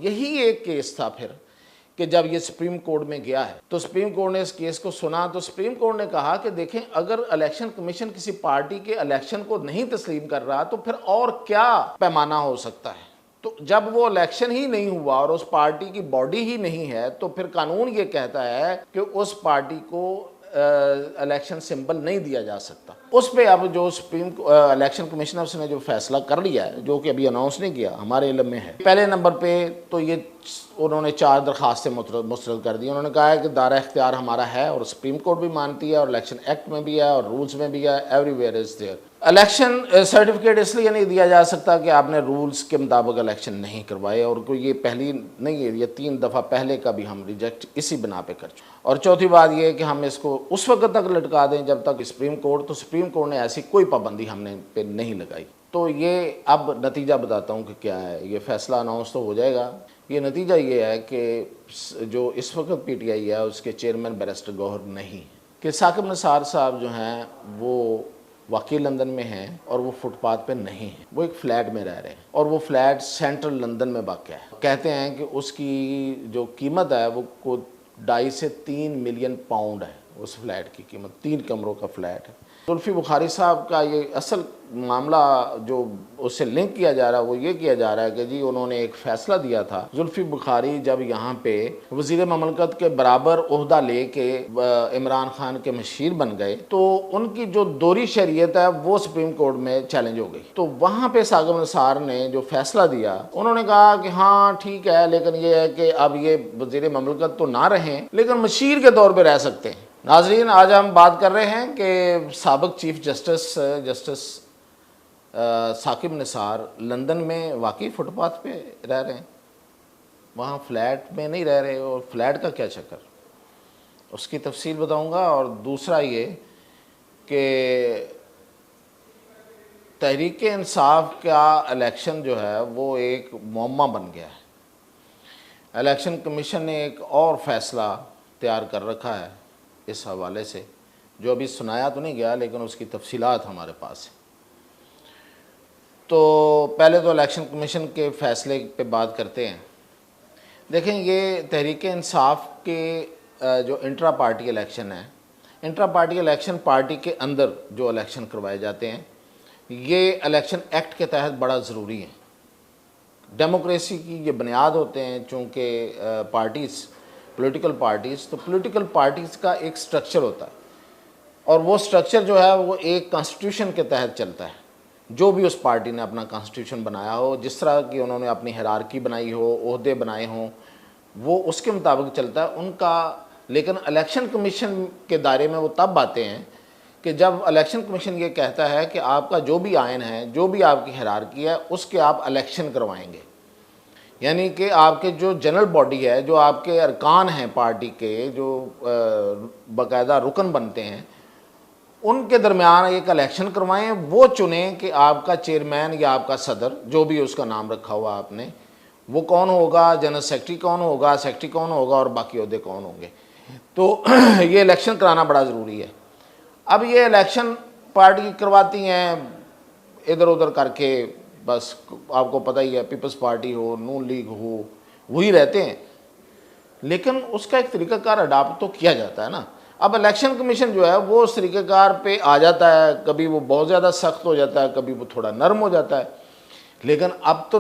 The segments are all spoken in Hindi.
यही एक केस था फिर कि जब ये सुप्रीम कोर्ट में गया है तो सुप्रीम कोर्ट ने इस केस को सुना तो सुप्रीम कोर्ट ने कहा कि देखें, अगर इलेक्शन कमीशन किसी पार्टी के इलेक्शन को नहीं तस्लीम कर रहा तो फिर और क्या पैमाना हो सकता है। तो जब वो इलेक्शन ही नहीं हुआ और उस पार्टी की बॉडी ही नहीं है तो फिर कानून ये कहता है कि उस पार्टी को इलेक्शन सिंबल नहीं दिया जा सकता। उस पे अब जो सुप्रीम इलेक्शन कमिश्नर्स ने जो फैसला कर लिया है, जो कि अभी अनाउंस नहीं किया, हमारे इल्म में है। पहले नंबर पे तो ये उन्होंने 4 दरखास्तें मुस्तरद कर दी। उन्होंने कहा है कि दायरा इख्तियार हमारा है और सुप्रीम कोर्ट भी मानती है और इलेक्शन एक्ट में भी है और रूल्स में भी है, everywhere is there. Election certificate इसलिए नहीं दिया जा सकता कि आपने रूल्स के मुताबिक इलेक्शन नहीं करवाए, और कोई ये पहली नहीं है, ये 3 दफ़ा पहले का भी हम रिजेक्ट इसी बिना पे कर चुके। और चौथी बात ये है कि हम इसको उस वक्त तक लटका दें जब तक सुप्रीम कोर्ट ने ऐसी कोई पाबंदी हमने पे नहीं लगाई। तो ये अब नतीजा बताता हूँ कि क्या है। ये फैसला अनाउंस तो हो जाएगा। ये नतीजा ये है कि जो इस वक्त पीटीआई है उसके चेयरमैन बैरिस्टर गौहर नहीं, कि साकिब निसार साहब जो हैं वो वाकई लंदन में हैं और वो फुटपाथ पे नहीं है, वो एक फ़्लैट में रह रहे हैं और वो फ्लैट सेंट्रल लंदन में वाक़ है। कहते हैं कि उसकी जो कीमत है वो 2.5 से 3 मिलियन पाउंड है। उस फ्लैट की कीमत 3 कमरों का फ्लैट है। जुल्फ़ी बुखारी साहब का ये असल मामला जो उससे लिंक किया जा रहा है वो ये किया जा रहा है कि जी उन्होंने एक फ़ैसला दिया था। जुल्फ़ी बुखारी जब यहाँ पे वज़ीर ममलकत के बराबर ओहदा ले के इमरान खान के मशीर बन गए तो उनकी जो दोहरी शरीयत है वो सुप्रीम कोर्ट में चैलेंज हो गई। तो वहाँ पे साकिब निसार ने जो फैसला दिया, उन्होंने कहा कि हाँ ठीक है, लेकिन ये है कि अब ये वज़ीर ममलकत तो ना रहें लेकिन मशीर के तौर पर रह सकते हैं। नाज़रीन, आज हम बात कर रहे हैं कि साबिक़ chief justice Saqib Nisar London में वाकई फुटपाथ पे रह रहे हैं, वहाँ फ्लैट में नहीं रह रहे, और फ्लैट का क्या चक्कर, उसकी तफसील बताऊंगा। और दूसरा ये कि तहरीक इंसाफ का इलेक्शन जो है वो एक मुअम्मा बन गया है। इलेक्शन कमीशन ने एक और फैसला तैयार कर रखा है इस हवाले से, जो अभी सुनाया तो नहीं गया लेकिन उसकी तफसीलात हमारे पास है। तो पहले तो इलेक्शन कमीशन के फ़ैसले पे बात करते हैं। देखें, ये तहरीक इंसाफ के जो इंट्रा पार्टी इलेक्शन है, इंट्रा पार्टी इलेक्शन पार्टी के अंदर जो इलेक्शन करवाए जाते हैं, ये इलेक्शन एक्ट के तहत बड़ा ज़रूरी है। डेमोक्रेसी की ये बुनियाद होते हैं, चूँकि पॉलिटिकल पार्टीज़, तो पॉलिटिकल पार्टीज़ का एक स्ट्रक्चर होता है और वो स्ट्रक्चर जो है वो एक कॉन्स्टिट्यूशन के तहत चलता है। जो भी उस पार्टी ने अपना कॉन्स्टिट्यूशन बनाया हो, जिस तरह की उन्होंने अपनी हायरार्की बनाई हो, ओहदे बनाए हों, वो उसके मुताबिक चलता है उनका। लेकिन इलेक्शन कमीशन के दायरे में वो तब आते हैं कि जब इलेक्शन कमीशन ये कहता है कि आपका जो भी आइन है, जो भी आपकी हायरार्की है, उसके आप इलेक्शन करवाएंगे। यानी कि आपके जो जनरल बॉडी है, जो आपके अरकान हैं पार्टी के, जो बाकायदा रुकन बनते हैं, उनके दरमियान एक इलेक्शन करवाएं। वो चुनें कि आपका चेयरमैन या आपका सदर, जो भी उसका नाम रखा हुआ आपने, वो कौन होगा, जनरल सेक्रेटरी कौन होगा, सेक्रेटरी कौन होगा और बाकी ओहदे कौन होंगे। तो ये इलेक्शन कराना बड़ा ज़रूरी है। अब ये इलेक्शन पार्टी करवाती हैं इधर उधर करके, बस आपको पता ही है, पीपल्स पार्टी हो, नून लीग हो, वही रहते हैं। लेकिन उसका एक तरीक़ाकार अडाप्ट तो किया जाता है ना। अब इलेक्शन कमीशन जो है वो उस तरीक़ेकार पे आ जाता है, कभी वो बहुत ज़्यादा सख्त हो जाता है, कभी वो थोड़ा नरम हो जाता है। लेकिन अब तो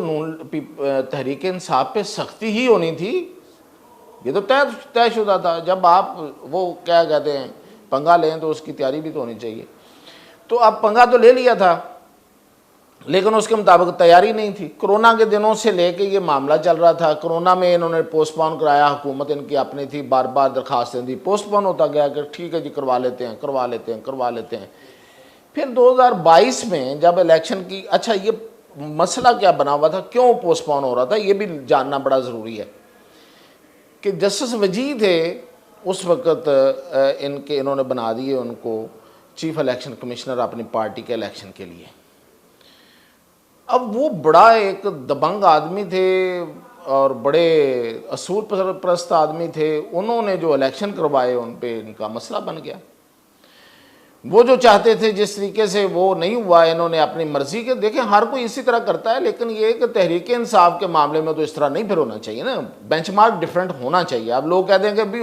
तहरीक इंसाफ पे सख्ती ही होनी थी, ये तो तयशुदा था। जब आप वो क्या कहते हैं पंगा लें तो उसकी तैयारी भी तो होनी चाहिए। तो अब पंगा तो ले लिया था लेकिन उसके मुताबिक तैयारी नहीं थी। कोरोना के दिनों से लेके ये मामला चल रहा था। कोरोना में इन्होंने पोस्टपोन कराया, हुकूमत इनकी अपनी थी, बार बार दरखास्तें दी, पोस्टपोन होता गया कि ठीक है जी करवा लेते हैं। फिर 2022 में जब इलेक्शन की, अच्छा ये मसला क्या बना हुआ था, क्यों पोस्टपोन हो रहा था, ये भी जानना बड़ा ज़रूरी है। कि जस्टिस वजी थे उस वक़्त, इन्होंने बना दिए उनको चीफ इलेक्शन कमिश्नर अपनी पार्टी के इलेक्शन के लिए। अब वो बड़ा एक दबंग आदमी थे और बड़े असूल परस्त आदमी थे। उन्होंने जो इलेक्शन करवाए उन पे इनका मसला बन गया। वो जो चाहते थे जिस तरीके से वो नहीं हुआ, इन्होंने अपनी मर्जी के, देखें हर कोई इसी तरह करता है, लेकिन ये कि तहरीक इंसाफ के मामले में तो इस तरह नहीं फिर होना चाहिए ना, बेंचमार्क डिफरेंट होना चाहिए। अब लोग कह देंगे भाई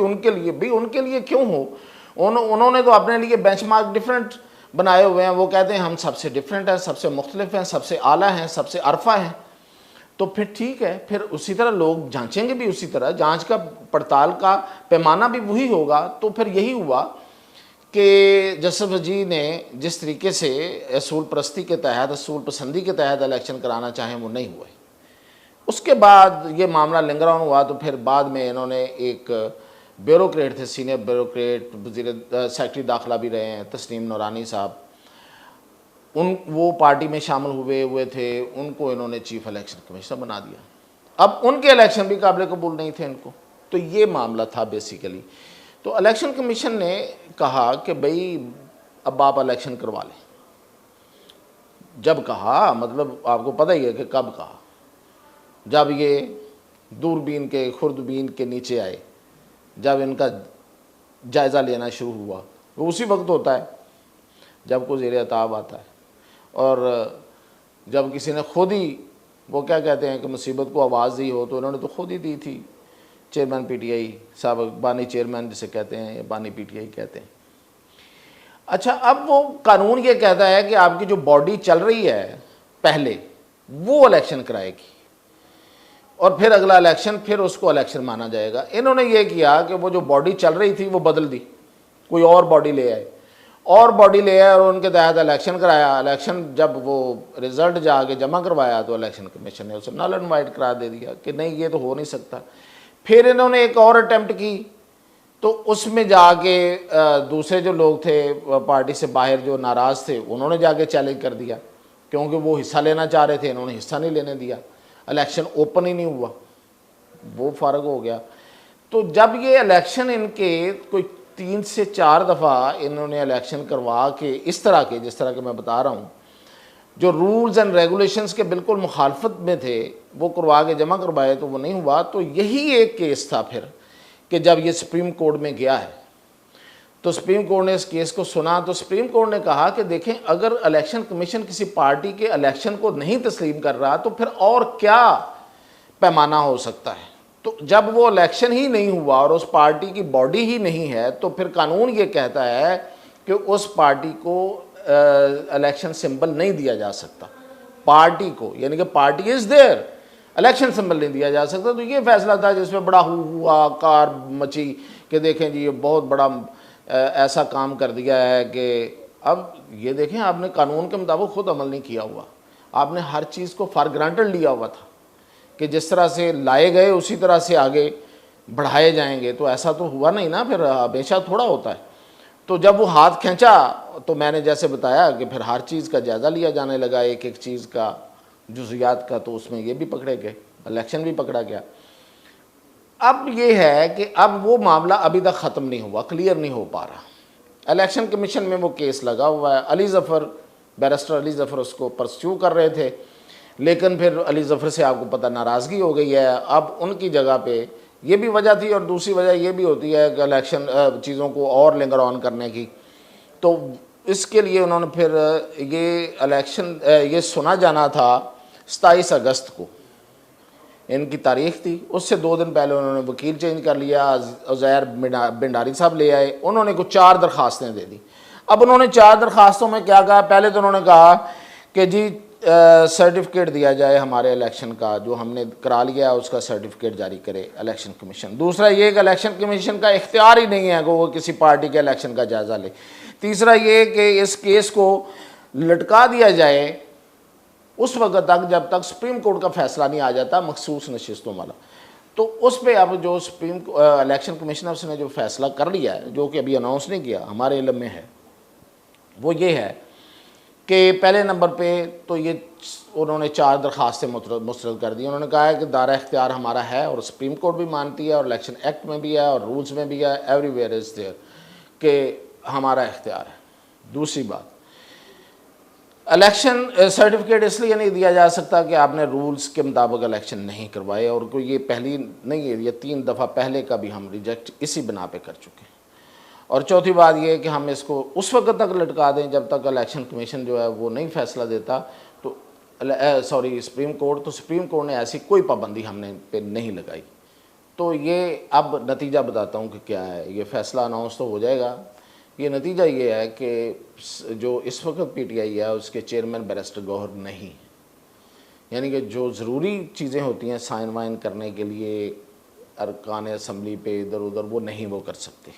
उनके लिए क्यों हो, उन्होंने तो अपने लिए बेंचमार्क डिफरेंट बनाए हुए हैं। वो कहते हैं हम सबसे डिफरेंट हैं, सबसे मुख्तलिफ हैं, सबसे आला हैं, सबसे अरफा हैं। तो फिर ठीक है, फिर उसी तरह लोग जांचेंगे भी, उसी तरह जांच का पड़ताल का पैमाना भी वही होगा। तो फिर यही हुआ कि जसफ जी ने जिस तरीके से असूल परस्ती के तहत, असूल पसंदी के तहत इलेक्शन कराना चाहें वो नहीं हुए। उसके बाद ये मामला लिंगर ऑन हुआ। तो फिर बाद में इन्होंने एक ब्यूरोक्रेट थे, सीनियर ब्यूरोक्रेट, वज़ीर सेक्रेटरी दाखिला भी रहे हैं, तस्नीम नूरानी साहब, वो पार्टी में शामिल हुए थे, उनको इन्होंने चीफ इलेक्शन कमिश्नर बना दिया। अब उनके इलेक्शन भी काबिल कबूल नहीं थे इनको। तो ये मामला था बेसिकली। तो इलेक्शन कमीशन ने कहा कि भाई अब आप इलेक्शन करवा लें। जब कहा, मतलब आपको पता ही है कि कब कहा, जब ये दूरबीन के खुर्दबीन के नीचे आए, जब इनका जायज़ा लेना शुरू हुआ, वो उसी वक्त होता है जब कोई ज़ेर अताब आता है। और जब किसी ने खुद ही, वो क्या कहते हैं कि मुसीबत को आवाज़ दी हो, तो इन्होंने तो खुद ही दी थी। चेयरमैन पीटीआई साहब, बानी चेयरमैन जिसे कहते हैं, या बानी पीटीआई कहते हैं। अच्छा, अब वो कानून ये कहता है कि आपकी जो बॉडी चल रही है पहले, वो इलेक्शन कराएगी, और फिर अगला इलेक्शन, फिर उसको इलेक्शन माना जाएगा। इन्होंने ये किया कि वो जो बॉडी चल रही थी वो बदल दी, कोई और बॉडी ले आए, और उनके तहत इलेक्शन कराया। इलेक्शन जब वो रिज़ल्ट जाके जमा करवाया तो इलेक्शन कमीशन ने उसे नल एंड वाइट करार दे दिया कि नहीं, ये तो हो नहीं सकता। फिर इन्होंने एक और अटैम्प्ट की, तो उसमें जाके दूसरे जो लोग थे पार्टी से बाहर जो नाराज़ थे, उन्होंने जाके चैलेंज कर दिया, क्योंकि वो हिस्सा लेना चाह रहे थे, इन्होंने हिस्सा नहीं लेने दिया। इलेक्शन ओपन ही नहीं हुआ, वो फ़र्क हो गया। तो जब ये इलेक्शन इनके कोई 3 से 4 दफ़ा इन्होंने इलेक्शन करवा के, इस तरह के जिस तरह के मैं बता रहा हूँ, जो रूल्स एंड रेगुलेशंस के बिल्कुल मुखालफत में थे, वो करवा के जमा करवाए, तो वो नहीं हुआ। तो यही एक केस था फिर कि जब ये सुप्रीम कोर्ट में गया है, तो सुप्रीम कोर्ट ने इस केस को सुना। तो सुप्रीम कोर्ट ने कहा कि देखें, अगर इलेक्शन कमीशन किसी पार्टी के इलेक्शन को नहीं तस्लीम कर रहा, तो फिर और क्या पैमाना हो सकता है। तो जब वो इलेक्शन ही नहीं हुआ और उस पार्टी की बॉडी ही नहीं है, तो फिर कानून ये कहता है कि उस पार्टी को इलेक्शन सिंबल नहीं दिया जा सकता, पार्टी को, यानी कि party is there, election symbol नहीं दिया जा सकता। तो ये फैसला था जिसमें बड़ा हुआ कार मची कि देखें जी ये बहुत बड़ा ऐसा काम कर दिया है कि अब ये देखें, आपने कानून के मुताबिक खुद अमल नहीं किया हुआ, आपने हर चीज़ को फॉर ग्रांटेड लिया हुआ था कि जिस तरह से लाए गए उसी तरह से आगे बढ़ाए जाएंगे। तो ऐसा तो हुआ नहीं ना, फिर हमेशा थोड़ा होता है। तो जब वो हाथ खींचा, तो मैंने जैसे बताया कि फिर हर चीज़ का जायज़ा लिया जाने लगा, एक एक चीज़ का, जुज़ियात का। तो उसमें ये भी पकड़े गए, इलेक्शन भी पकड़ा गया। अब ये है कि अब वो मामला अभी तक ख़त्म नहीं हुआ, क्लियर नहीं हो पा रहा। इलेक्शन कमीशन में वो केस लगा हुआ है। अली ज़फ़र, बैरिस्टर अली ज़फ़र उसको परस्यू कर रहे थे, लेकिन फिर अली ज़फ़र से आपको पता नाराज़गी हो गई है। अब उनकी जगह पे ये भी वजह थी, और दूसरी वजह ये भी होती है कि इलेक्शन चीज़ों को और लिंगर ऑन करने की। तो इसके लिए उन्होंने फिर ये इलेक्शन ये सुना जाना था 27 अगस्त को, इनकी तारीख थी। उससे 2 दिन पहले उन्होंने वकील चेंज कर लिया, उज़ैर बिंडारी साहब ले आए, उन्होंने कुछ 4 दरख्वास्तें दे दी। अब उन्होंने 4 दरख्वास्तों में क्या कहा, पहले तो उन्होंने कहा कि जी सर्टिफिकेट दिया जाए हमारे इलेक्शन का, जो हमने करा लिया है उसका सर्टिफिकेट जारी करे इलेक्शन कमीशन। दूसरा ये कि इलेक्शन कमीशन का इख्तियार ही नहीं है कि वो किसी पार्टी के इलेक्शन का जायज़ा ले। तीसरा ये कि इस केस को लटका दिया जाए उस वक्त तक जब तक सुप्रीम कोर्ट का फैसला नहीं आ जाता मखसूस नशिस्तों वाला। तो उस पर अब जो सुप्रीम इलेक्शन कमिश्नर्स ने जो फैसला कर लिया है, जो कि अभी अनाउंस नहीं किया, हमारे इल्म में है, वो ये है कि पहले नंबर पे तो ये उन्होंने 4 दरख्वास्तें मुस्तरद कर दी। उन्होंने कहा है कि दायरा इख्तियार हमारा है, और सुप्रीम कोर्ट भी मानती है, और इलेक्शन एक्ट में भी है, और रूल्स में भी है, एवरीवेयर इज़ देयर, कि हमारा इख्तियार है। दूसरी बात, इलेक्शन सर्टिफिकेट इसलिए नहीं दिया जा सकता कि आपने रूल्स के मुताबिक इलेक्शन नहीं करवाए, और कोई ये पहली नहीं है, ये 3 दफ़ा पहले का भी हम रिजेक्ट इसी बिना पे कर चुके हैं। और चौथी बात ये है कि हम इसको उस वक्त तक लटका दें जब तक इलेक्शन कमीशन जो है वो नहीं फैसला देता, तो सुप्रीम कोर्ट, तो सुप्रीम कोर्ट ने ऐसी कोई पाबंदी हमने पे नहीं लगाई। तो ये अब नतीजा बताता हूँ कि क्या है। ये फैसला अनाउंस तो हो जाएगा। ये नतीजा ये है कि जो इस वक्त पीटीआई है उसके चेयरमैन बैरिस्टर गौहर नहीं, यानी कि जो ज़रूरी चीज़ें होती हैं साइन वाइन करने के लिए अरकान असम्बली पे इधर उधर, वो नहीं वो कर सकते।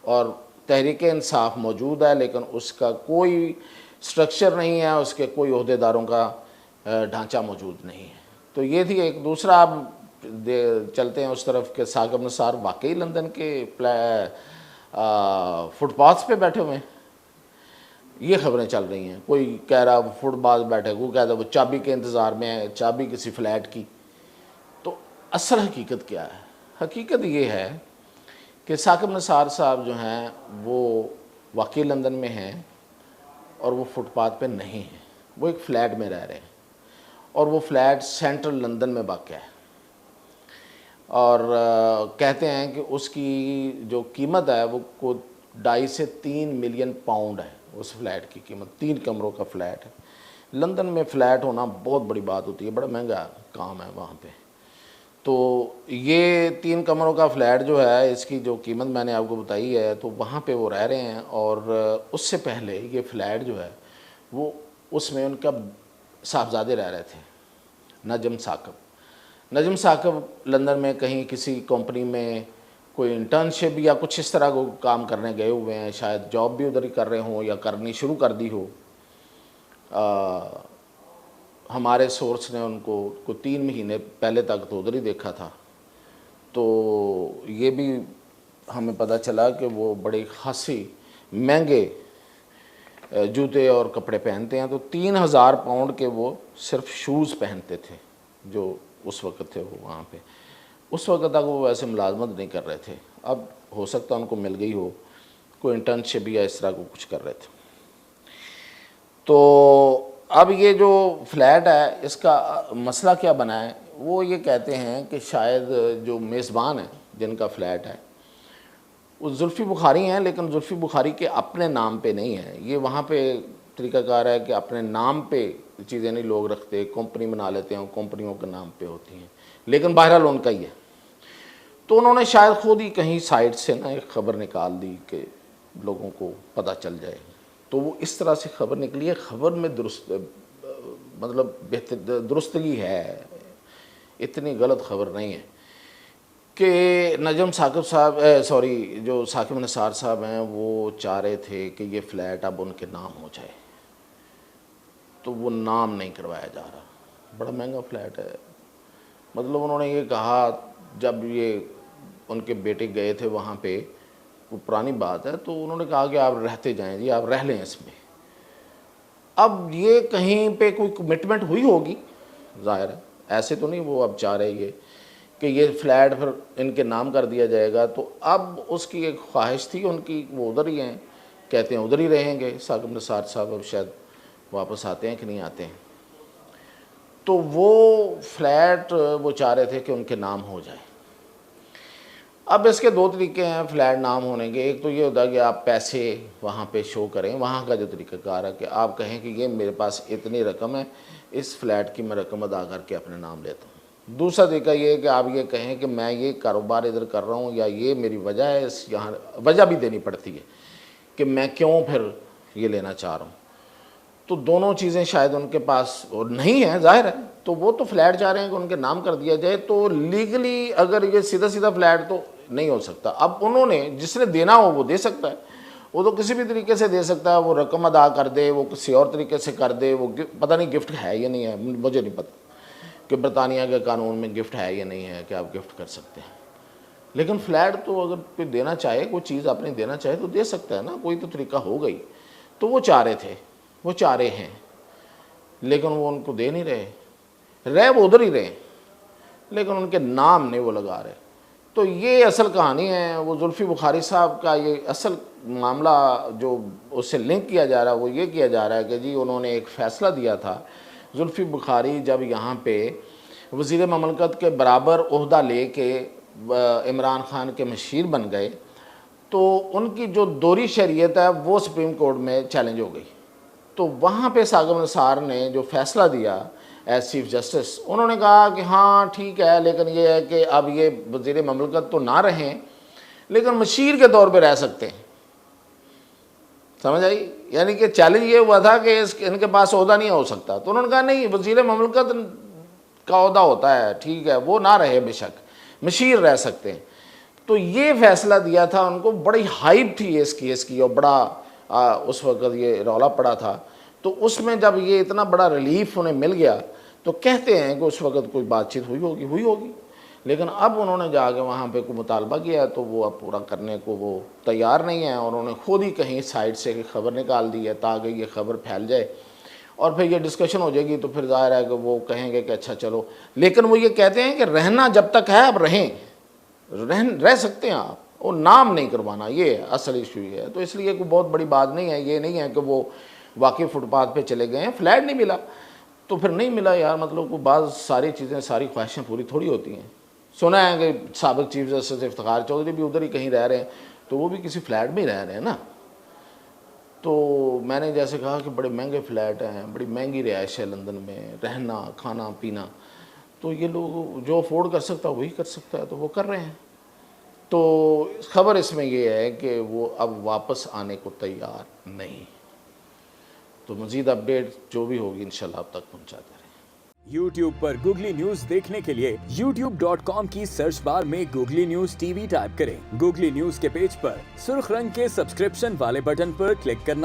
और तहरीक इंसाफ मौजूद है लेकिन उसका कोई स्ट्रक्चर नहीं है, उसके कोई अहदेदारों का ढांचा मौजूद नहीं है। तो ये थी एक। दूसरा अब चलते हैं उस तरफ के साकिब निसार वाकई लंदन के फुटपाथ पे बैठे हुए हैं, ये खबरें चल रही हैं। कोई कह रहा वो फुटपाथ बैठे, कोई कह रहा वो चाबी के इंतज़ार में है, चाबी किसी फ्लैट की। तो असल हकीकत क्या है? हकीकत ये है कि साकिब निसार साहब जो हैं वो वाकई लंदन में हैं और वो फुटपाथ पे नहीं हैं, वो एक फ़्लैट में रह रहे हैं और वो फ्लैट सेंट्रल लंदन में वाक़ है। और कहते हैं कि उसकी जो कीमत है वो को 2.5 से 3 मिलियन पाउंड है उस फ्लैट की कीमत। 3 कमरों का फ्लैट है। लंदन में फ़्लैट होना बहुत बड़ी बात होती है, बड़ा महंगा काम है वहाँ पे। तो ये 3 कमरों का फ्लैट जो है, इसकी जो कीमत मैंने आपको बताई है, तो वहाँ पे वो रह रहे हैं। और उससे पहले ये फ्लैट जो है वो उसमें उनका साहबजादे रह रहे थे, नजम साकिब लंदन में कहीं किसी कंपनी में कोई इंटर्नशिप या कुछ इस तरह को काम करने गए हुए हैं, शायद जॉब भी उधर ही कर रहे हों या करनी शुरू कर दी हो। हमारे सोर्स ने उनको को 3 महीने पहले तक तो उधर ही देखा था। तो ये भी हमें पता चला कि वो बड़े खासी महंगे जूते और कपड़े पहनते हैं। तो 3000 पाउंड के वो सिर्फ शूज़ पहनते थे जो उस वक्त थे वो वहाँ पे। उस वक्त तक वो वैसे मुलाजमत नहीं कर रहे थे, अब हो सकता है उनको मिल गई हो, कोई इंटर्नशिप या इस तरह को कुछ कर रहे थे। तो अब ये जो फ्लैट है इसका मसला क्या बना है, वो ये कहते हैं कि शायद जो मेज़बान है जिनका फ्लैट है वो जुल्फ़ी बुखारी हैं, लेकिन जुल्फ़ी बुखारी के अपने नाम पे नहीं है। ये वहाँ पे तरीक़ाकार है कि अपने नाम पे चीज़ें नहीं लोग रखते, कंपनी बना लेते हैं, कंपनियों के नाम पे होती हैं, लेकिन बहरहाल उनका ही है। तो उन्होंने शायद खुद ही कहीं साइट से ना एक ख़बर निकाल दी कि लोगों को पता चल जाए। तो वो इस तरह से खबर निकली है। ख़बर में मतलब दुरुस्तगी है, इतनी गलत खबर नहीं है कि नजम साकिब साहब जो साकिब निसार साहब हैं वो चाह रहे थे कि ये फ़्लैट अब उनके नाम हो जाए, तो वो नाम नहीं करवाया जा रहा। बड़ा महंगा फ्लैट है। मतलब उन्होंने ये कहा, जब ये उनके बेटे गए थे वहाँ पे, वो पुरानी बात है, तो उन्होंने कहा कि आप रहते जाएं जी, आप रह लें इसमें। अब ये कहीं पे कोई कमिटमेंट हुई होगी ज़ाहिर है, ऐसे तो नहीं वो अब चाह रहे ये कि ये फ्लैट फिर इनके नाम कर दिया जाएगा। तो अब उसकी एक ख्वाहिश थी उनकी, वो उधर ही हैं, कहते हैं उधर ही रहेंगे साकिब निसार साहब। अब शायद वापस आते हैं कि नहीं आते हैं। तो वो फ्लैट वो चाह रहे थे कि उनके नाम हो जाए। अब इसके 2 तरीके हैं फ्लैट नाम होने के। एक तो ये होता है कि आप पैसे वहाँ पे शो करें, वहाँ का जो तरीक़ाकार है कि आप कहें कि ये मेरे पास इतनी रकम है, इस फ्लैट की मैं रकम अदा करके अपने नाम लेता हूँ। दूसरा तरीका ये है कि आप ये कहें कि मैं ये कारोबार इधर कर रहा हूँ या ये मेरी वजह है, इस यहाँ वजह भी देनी पड़ती है कि मैं क्यों फिर ये लेना चाह रहा हूँ। तो दोनों चीज़ें शायद उनके पास और नहीं है, जाहिर है। तो वो तो फ्लैट चाह रहे हैं कि उनके नाम कर दिया जाए। तो लीगली अगर ये सीधा सीधा फ्लैट तो नहीं हो सकता। अब उन्होंने जिसने देना हो वो दे सकता है, वो तो किसी भी तरीके से दे सकता है, वो रकम अदा कर दे, वो किसी और तरीके से कर दे। वो पता नहीं गिफ्ट है या नहीं है, मुझे नहीं पता कि बरतानिया के कानून में गिफ्ट है या नहीं है कि आप गिफ्ट कर सकते हैं। लेकिन फ्लैट तो अगर कोई देना चाहे, कोई चीज़ आपने देना चाहे तो दे सकता है ना, कोई तो तरीका हो गई। तो वो चाह रहे थे, वो चाह रहे हैं, लेकिन वो उनको दे नहीं रहे वो उधर ही रहे, लेकिन उनके नाम नहीं वो लगा रहे। तो ये असल कहानी है। वो जुल्फ़ी बुखारी साहब का ये असल मामला जो उससे लिंक किया जा रहा है वो ये किया जा रहा है कि जी उन्होंने एक फ़ैसला दिया था। जुल्फ़ी बुखारी जब यहाँ पे वज़ीर ममलकत के बराबर ओहदा ले के इमरान ख़ान के मशीर बन गए, तो तो उनकी जो दोहरी शरीयत है वो सुप्रीम कोर्ट में चैलेंज हो गई। तो वहाँ पे सागम निसार ने जो फैसला दिया एज चीफ जस्टिस, उन्होंने कहा कि हाँ ठीक है, लेकिन ये है कि अब ये वज़ीर ममलकत तो ना रहें लेकिन मशीर के तौर पे रह सकते हैं। समझ आई? यानी कि चैलेंज ये हुआ था कि इनके पास ओहदा नहीं हो सकता, तो उन्होंने कहा नहीं, वज़ीर ममलकत का ओहदा होता है, ठीक है, वो ना रहे, बेशक मशीर रह सकते हैं। तो ये फैसला दिया था उनको, बड़ी हाइप थी इस केस की और बड़ा उस वक़्त ये रौला पड़ा था। तो उसमें जब ये इतना बड़ा रिलीफ उन्हें मिल गया तो कहते हैं कि उस वक़्त कोई बातचीत हुई होगी, लेकिन अब उन्होंने जाके वहाँ पे कोई मुतालबा किया है तो वो अब पूरा करने को वो तैयार नहीं है, और उन्होंने खुद ही कहीं साइड से खबर निकाल दी है ताकि ये खबर फैल जाए और फिर ये डिस्कशन हो जाएगी। तो फिर ज़ाहिर है कि वो कहेंगे कि अच्छा चलो, लेकिन वो ये कहते हैं कि रहना जब तक है अब रह सकते हैं आप, वो नाम नहीं करवाना, ये असल इशू ये है। तो इसलिए कोई बहुत बड़ी बात नहीं है, ये नहीं है कि वो वाकई फुटपाथ पे चले गए हैं, फ्लैट नहीं मिला तो फिर नहीं मिला यार, मतलब कोई बात, सारी चीज़ें, सारी ख्वाहिशें पूरी थोड़ी होती हैं। सुना है कि साबिक चीफ जस्टिस इफ्तिखार चौधरी भी उधर ही कहीं रह रहे हैं, तो वो भी किसी फ्लैट में ही रह रहे हैं ना। तो मैंने जैसे कहा कि बड़े महंगे फ्लैट हैं, बड़ी महंगी रिहाइश है लंदन में, रहना खाना पीना, तो ये लोग जो अफोर्ड कर सकता है वही कर सकता है, तो वो कर रहे हैं। तो खबर इसमें ये है कि वो अब वापस आने को तैयार नहीं। तो मज़ीद अपडेट जो भी होगी इंशाल्लाह आप तक पहुँचाते रहें। YouTube पर गूगली न्यूज देखने के लिए youtube.com की सर्च बार में गूगली न्यूज टीवी टाइप करें। गूगली न्यूज के पेज पर सुर्ख रंग के सब्सक्रिप्शन वाले बटन पर क्लिक करना